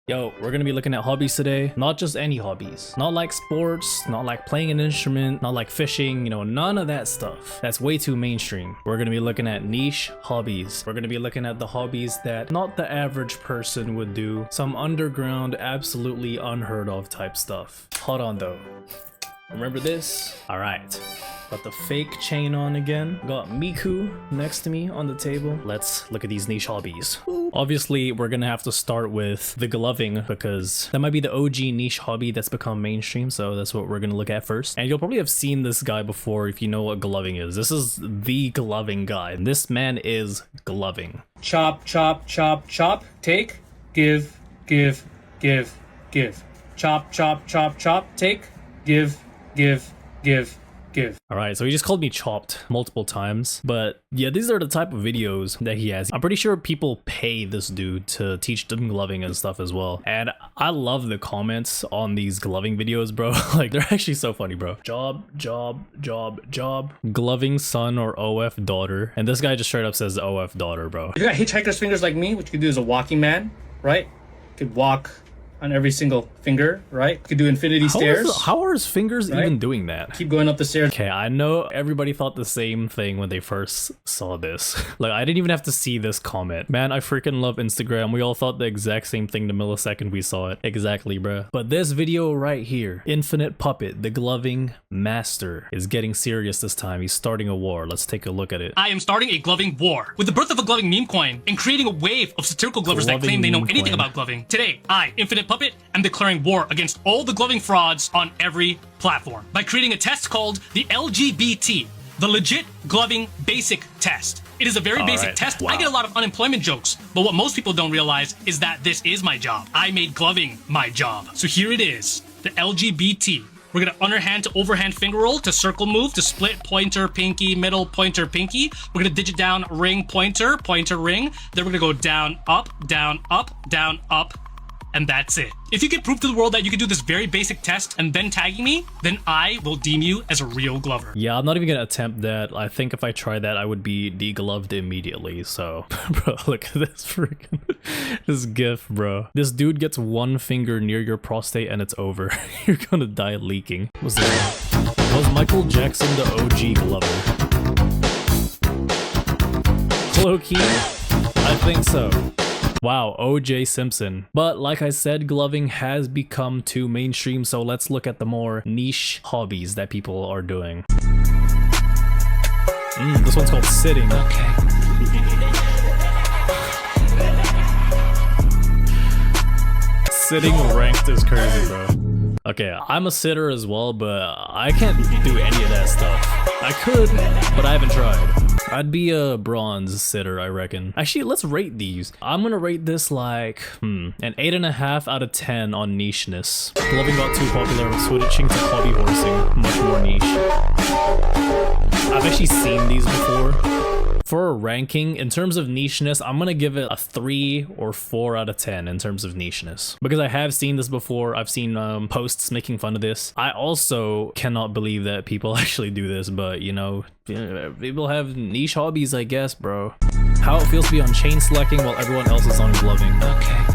Yo, we're gonna be looking at hobbies today. Not just any hobbies. Not like sports, not like playing an instrument, not like fishing, you know, none of that stuff. That's way too mainstream. We're gonna be looking at niche hobbies. We're gonna be looking at the hobbies that not the average person would do. Some underground, absolutely unheard of type stuff. Hold on though. Remember this? All right. Got the fake chain on again. Got Miku next to me on the table. Let's look at these niche hobbies. Obviously, we're gonna have to start with the gloving because that might be the OG niche hobby that's become mainstream. So that's what we're gonna look at first. And you'll probably have seen this guy before if you know what gloving is. This is the gloving guy. This man is gloving. Chop, chop, chop, chop. Take, give, give, give, give. Chop, chop, chop, chop. Take, give, give, give. All right, so he just called me chopped multiple times, but yeah, these are the type of videos that he has. I'm pretty sure people pay this dude to teach them gloving and stuff as well. And I love the comments on these gloving videos, bro. Like, they're actually so funny, bro. Job, job, job, job. Gloving son or OF daughter. And this guy just straight up says OF daughter, bro. You got hitchhiker's fingers like me, what you could do is a walking man, right? You could walk on every single finger, right? You could do infinity stairs. How are his fingers even doing that? Keep going up the stairs. Okay, I know everybody thought the same thing when they first saw this. Like, I didn't even have to see this comment. Man, I freaking love Instagram. We all thought the exact same thing the millisecond we saw it. Exactly, bruh. But this video right here, Infinite Puppet, the gloving master, is getting serious this time. He's starting a war. Let's take a look at it. I am starting a gloving war with the birth of a gloving meme coin and creating a wave of satirical glovers that claim they know anything about gloving. Today, I, Infinite Puppet, am declaring war against all the gloving frauds on every platform by creating a test called the LGBT, the legit gloving basic test. It is a very basic test. Wow. I get a lot of unemployment jokes, but what most people don't realize is that this is my job. I made gloving my job. So here it is, the LGBT. We're gonna underhand to overhand finger roll to circle move to split pointer, pinky, middle, pointer, pinky. We're gonna digit down ring, pointer, pointer, ring. Then we're gonna go down, up, down, up, down, up. And that's it. If you can prove to the world that you can do this very basic test and then tagging me, then I will deem you as a real glover. Yeah, I'm not even gonna attempt that. I think if I tried that, I would be degloved immediately. So, bro, look at this freaking this gif, bro. This dude gets one finger near your prostate and it's over. You're gonna die leaking. Was Michael Jackson the OG glover? Low-key? I think so. Wow, OJ Simpson. But like I said, gloving has become too mainstream, so let's look at the more niche hobbies that people are doing. This one's called sitting. Okay. Sitting ranked is crazy, bro. Okay, I'm a sitter as well, but I can't do any of that stuff. I could, but I haven't tried. I'd be a bronze sitter, I reckon. Actually, let's rate these. I'm gonna rate this like, an 8.5 out of 10 on nicheness. Gloving got too popular with switching to hobby horsing, much more niche. I've actually seen these before. For a ranking, in terms of nicheness, I'm gonna give it a 3 or 4 out of 10 in terms of nicheness. Because I have seen this before, I've seen posts making fun of this. I also cannot believe that people actually do this, but you know, people have niche hobbies, I guess, bro. How it feels to be on chain slacking while everyone else is on gloving. Okay.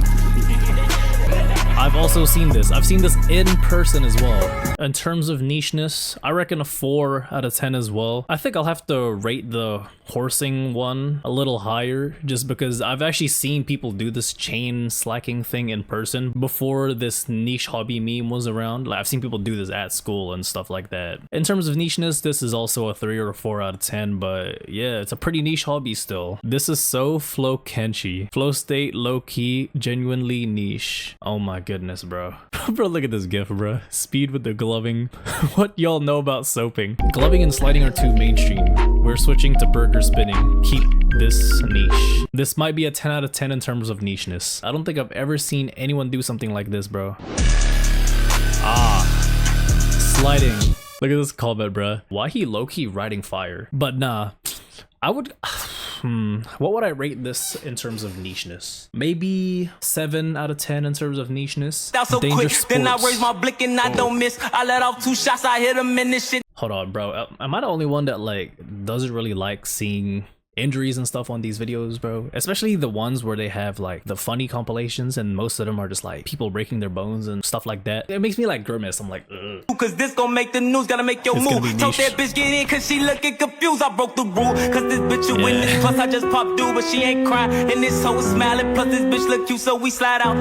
I've also seen this. I've seen this in person as well. In terms of nicheness, I reckon a 4 out of 10 as well. I think I'll have to rate the horsing one a little higher just because I've actually seen people do this chain slacking thing in person before this niche hobby meme was around. Like, I've seen people do this at school and stuff like that. In terms of nicheness, this is also a 3 or a 4 out of 10, but yeah, it's a pretty niche hobby still. This is so flow kenchy. Flow state, low key, genuinely niche. Oh my goodness, bro. Bro, look at this gif, bro. Speed with the gloving. What y'all know about soaping? Gloving and sliding are too mainstream. We're switching to burger spinning. Keep this niche. This might be a 10 out of 10 in terms of nicheness. I don't think I've ever seen anyone do something like this, bro. Sliding. Look at this comment, bro. Why he low-key riding fire? But nah, I would... what would I rate this in terms of nicheness? Maybe 7 out of 10 in terms of nicheness. That's so quick, then I raise my blick and I don't miss. I let off 2 shots, I hit him in this shit. Hold on, bro. Am I the only one that like doesn't really like seeing injuries and stuff on these videos, bro. Especially the ones where they have like the funny compilations and most of them are just like people breaking their bones and stuff like that. It makes me like grimace. I'm like, ugh. Cause this gon' make the news, gotta make your It's gonna be move. Told niche. that bitch get in cause she looking confused. I broke the rule, cause this bitch a witness. Plus I just popped dude, but she ain't crying. And this hoe is smiling, plus this bitch look cute, so we slide out.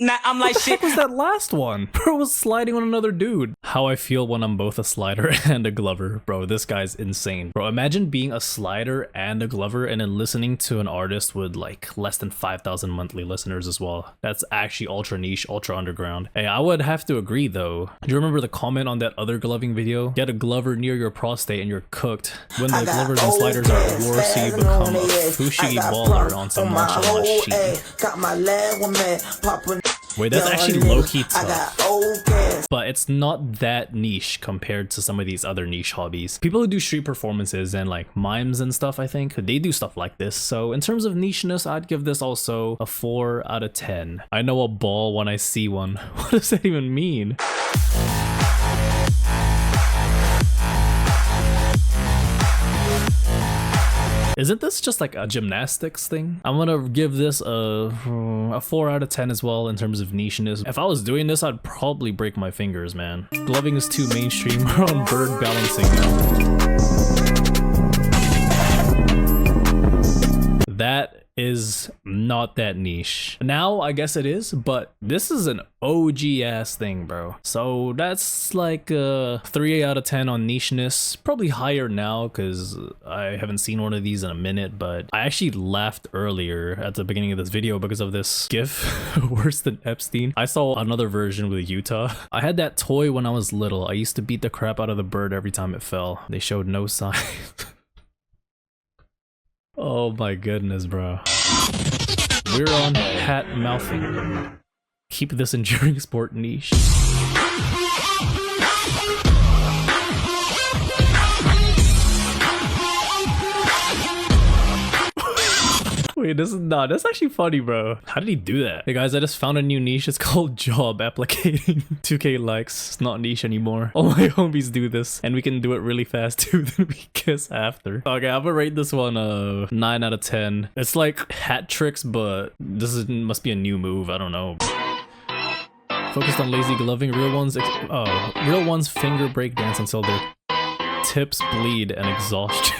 I'm like, What the shit. heck was that last one? Bro was sliding on another dude. How I feel when I'm both a slider and a glover. Bro, this guy's insane. Bro, imagine being a slider and a glover and then listening to an artist with like less than 5,000 monthly listeners as well. That's actually ultra niche, ultra underground. Hey, I would have to agree though. Do you remember the comment on that other gloving video? Get a glover near your prostate and you're cooked. When the glovers and sliders are at war, so you become a fushigi baller on some nonchalant shit. Got my leg with me, popping. Wait, that's actually low-key tough. But it's not that niche compared to some of these other niche hobbies. People who do street performances and like mimes and stuff, I think, they do stuff like this. So in terms of nicheness, I'd give this also a 4 out of 10. I know a ball when I see one. What does that even mean? Isn't this just like a gymnastics thing? I'm gonna give this a 4 out of 10 as well in terms of nicheness. If I was doing this, I'd probably break my fingers, man. Gloving is too mainstream. We're on bird balancing now. That is not that niche. Now I guess it is, but this is an OG ass thing, bro. So that's like a 3 out of 10 on nicheness. Probably higher now because I haven't seen one of these in a minute, but I actually laughed earlier at the beginning of this video because of this gif. Worse than Epstein. I saw another version with Utah. I had that toy when I was little. I used to beat the crap out of the bird every time it fell. They showed no sign. Oh my goodness, bro. We're on hat mouthing. Keep this enduring sport niche. Wait, that's actually funny, bro. How did he do that? Hey guys, I just found a new niche. It's called job applicating. 2k likes. It's not niche anymore. All my homies do this, and we can do it really fast too. Then we kiss after. Okay, I'm gonna rate this one a 9 out of 10. It's like hat tricks, but must be a new move. I don't know. Focused on lazy gloving. Real ones finger break dance until their tips bleed and exhaustion.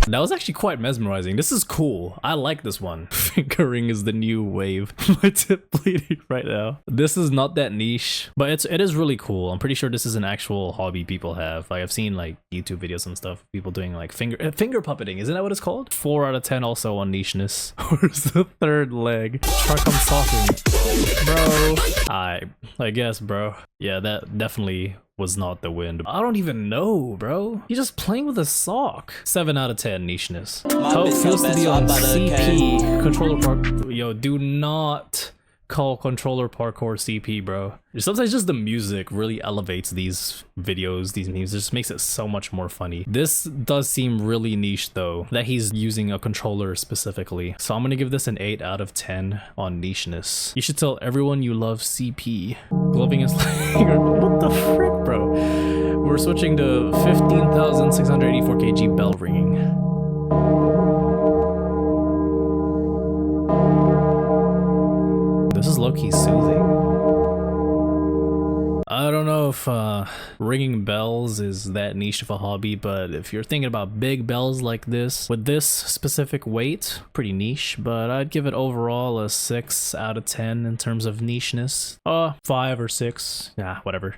That was actually quite mesmerizing. This is cool. I like this one. Fingering is the new wave. My tip bleeding right now. This is not that niche, but it is really cool. I'm pretty sure this is an actual hobby people have. Like I've seen like YouTube videos and stuff. People doing like finger puppeting. Isn't that what it's called? 4 out of 10 also on nicheness. Where's the third leg? Try come talking, bro. I guess, bro. Yeah, that definitely was not the wind. I don't even know, bro. You're just playing with a sock. 7 out of 10 nicheness. How it feels to be on CP controller park. Yo, do not call controller parkour CP, bro. Sometimes just the music really elevates these videos, these memes. It just makes it so much more funny. This does seem really niche though, that he's using a controller specifically. So I'm gonna give this an 8 out of 10 on nicheness. You should tell everyone you love CP. Gloving is like, what the frick, bro? We're switching to 15,684 kg bell ringing. This is low-key soothing. I don't know if ringing bells is that niche of a hobby, but if you're thinking about big bells like this, with this specific weight, pretty niche, but I'd give it overall a 6 out of 10 in terms of nicheness. 5 or 6, yeah, whatever.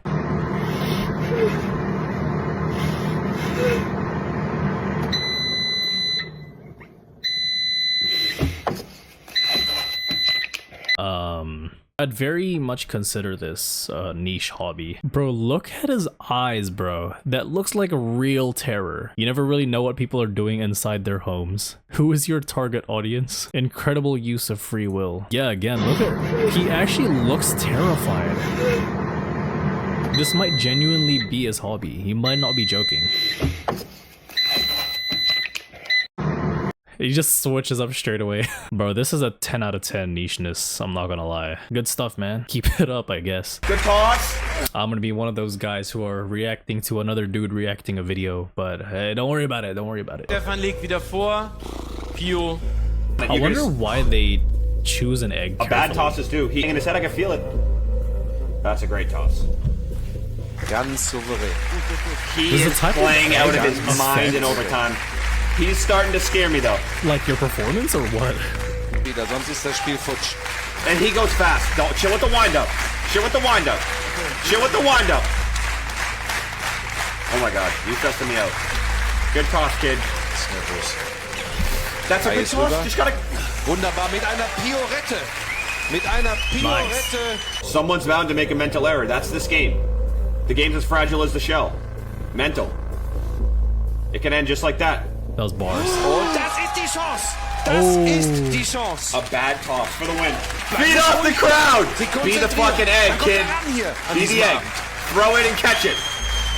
I'd very much consider this a niche hobby. Bro, look at his eyes, bro. That looks like a real terror. You never really know what people are doing inside their homes. Who is your target audience? Incredible use of free will. Yeah, again, look at... He actually looks terrified. This might genuinely be his hobby. He might not be joking. He just switches up straight away. Bro, this is a 10 out of 10 nicheness. I'm not gonna lie. Good stuff, man. Keep it up, I guess. Good toss. I'm gonna be one of those guys who are reacting to another dude reacting a video, but hey, don't worry about it. Don't worry about it. Stefan legt wieder vor. Pio. I wonder why they choose an egg. A bad toss is due. He in his head, I can feel it. That's a great toss. Ganz souverän. He is playing out of his mind in overtime. He's starting to scare me though. Like your performance or what? Wieder, sonst ist das Spiel futsch. And he goes fast. Don't chill with the windup. Chill with the windup. Chill with the windup. Oh my god, you stressing me out. Good toss, kid. That's a good toss. Just gotta. Wunderbar mit einer Piorette. Mit einer Piorette. Someone's bound to make a mental error. That's this game. The game's as fragile as the shell. Mental. It can end just like that. Those bars. Und das ist die Chance. Das ist die Chance. A bad toss for the win. Beat up the crowd. Be the fucking egg, kid. Be the egg. Throw it and catch it.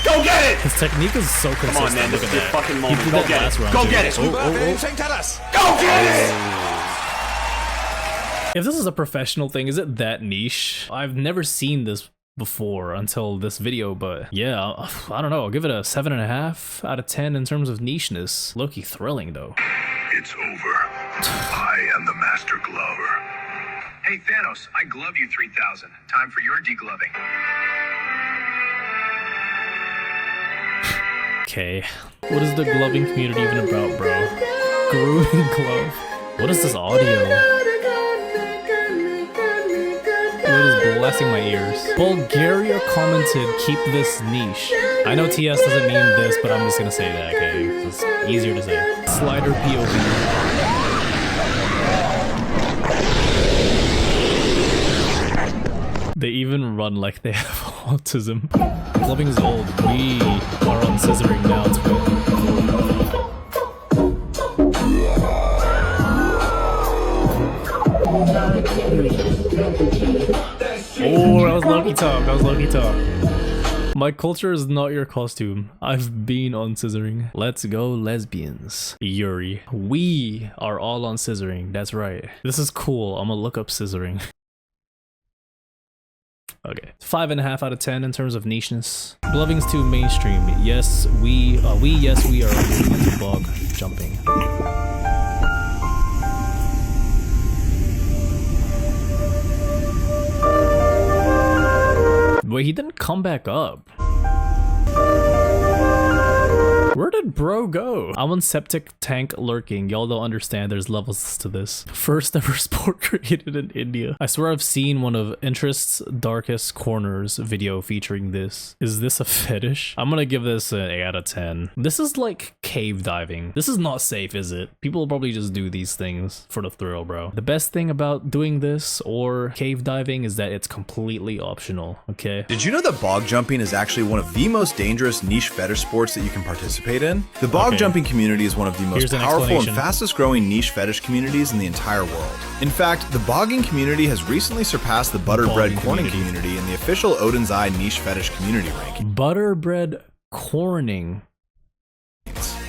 Go get it. His technique is so consistent. Come on, man. This is your fucking moment. He did Go that get last it. round, Go too. get it. Fängt das. Go get it. If this is a professional thing, is it that niche? I've never seen this before until this video, but yeah, I don't know. I'll give it a 7.5 out of 10 in terms of nicheness. Low-key thrilling though. It's over. I am the Master Glover. Hey Thanos, I glove you 3000. Time for your degloving. Okay. What is the gloving community even about, bro? Grooming glove. What is this audio? It is blasting my ears. Bulgaria commented, keep this niche. I know TS doesn't mean this, but I'm just gonna say that, okay? It's easier to say. Slider POV. They even run like they have autism. Gloving is old. We are on scissoring now too. Oh, that was Loki talk. That was Loki talk. My culture is not your costume. I've been on scissoring. Let's go, lesbians. Yuri. We are all on scissoring. That's right. This is cool. I'm gonna look up scissoring. Okay, 5.5 out of 10 in terms of nicheness. Gloving's too mainstream. Yes, we are moving into bog jumping. Wait, he didn't come back up. Where did bro go? I'm on septic tank lurking. Y'all don't understand, there's levels to this. First ever sport created in India. I swear I've seen one of Interest's Darkest Corners video featuring this. Is this a fetish? I'm gonna give this an 8 out of 10. This is like cave diving. This is not safe, is it? People will probably just do these things for the thrill, bro. The best thing about doing this or cave diving is that it's completely optional, okay? Did you know that bog jumping is actually one of the most dangerous niche fetish sports that you can participate in? The bog jumping community is one of the most powerful and fastest growing niche fetish communities in the entire world. In fact, the bogging community has recently surpassed the butterbread corning community in the official Odin's Eye niche fetish community ranking. Butterbread corning.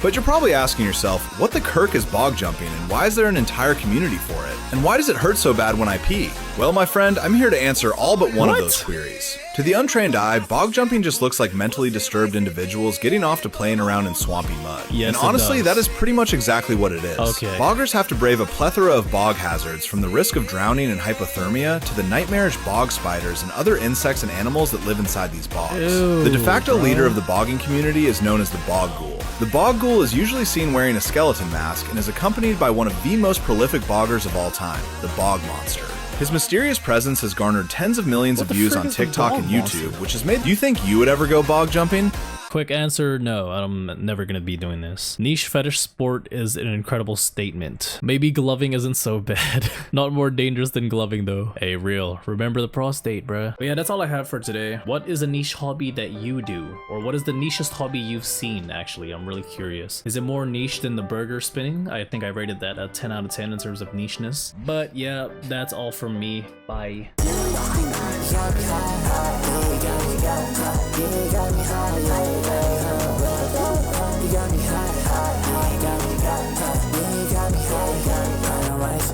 But you're probably asking yourself, what the kirk is bog jumping and why is there an entire community for it? And why does it hurt so bad when I pee? Well, my friend, I'm here to answer all but one of those queries. To the untrained eye, bog jumping just looks like mentally disturbed individuals getting off to playing around in swampy mud. Yes, and honestly, that is pretty much exactly what it is. Okay. Boggers have to brave a plethora of bog hazards, from the risk of drowning and hypothermia to the nightmarish bog spiders and other insects and animals that live inside these bogs. The de facto leader of the bogging community is known as the bog ghoul. The bog ghoul is usually seen wearing a skeleton mask and is accompanied by one of the most prolific boggers of all time, the bog monster. His mysterious presence has garnered tens of millions of views on TikTok and YouTube, which has made... Do you think you would ever go bog jumping? Quick answer, no, I'm never gonna be doing this. Niche fetish sport is an incredible statement. Maybe gloving isn't so bad. Not more dangerous than gloving though. Hey, real, remember the prostate, bruh. But yeah, that's all I have for today. What is a niche hobby that you do? Or what is the nichest hobby you've seen, actually? I'm really curious. Is it more niche than the burger spinning? I think I rated that a 10 out of 10 in terms of nicheness. But yeah, that's all from me. Bye. You got me high,